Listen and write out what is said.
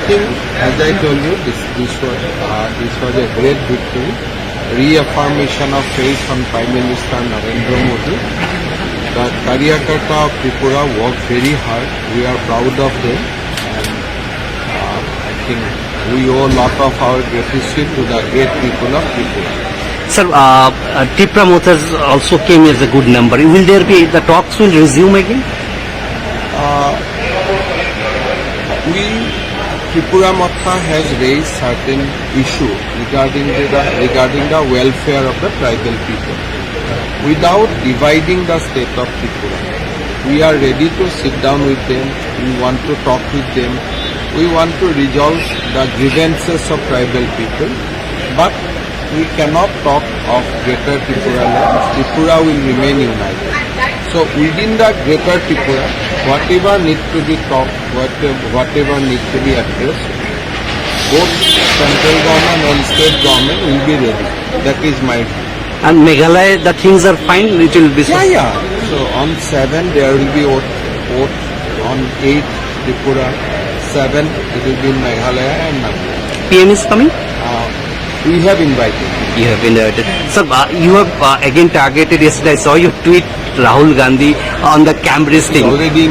think, as I told you, this was a great victory, reaffirmation of faith on Prime Minister Narendra Modi. The Karyakarta of Tripura worked very hard. We are proud of them, and I think we owe a lot of our gratitude to the great people of Tripura. Sir, Tripura Motors also came as a good number. Will there be, the talks will resume again? Tripura Motha has raised certain issue regarding the welfare of the tribal people. Without dividing the state of Tripura, we are ready to sit down with them. We want to talk with them. We want to resolve the grievances of tribal people, but we cannot talk of Greater Tripura land. Tripura will remain united. So within the Greater Tripura, whatever needs to be talked, whatever needs to be addressed, both central government and state government will be ready. That is my view. And Meghalaya, the things are fine, it will be so. Yeah. So on 7 there will be vote. On 8 Tripura, 7 it will be in Meghalaya and Nagaland. PM is coming? We have invited. You have invited. Sir, you have again targeted, yesterday I saw your tweet, Rahul Gandhi on the Cambridge thing. Already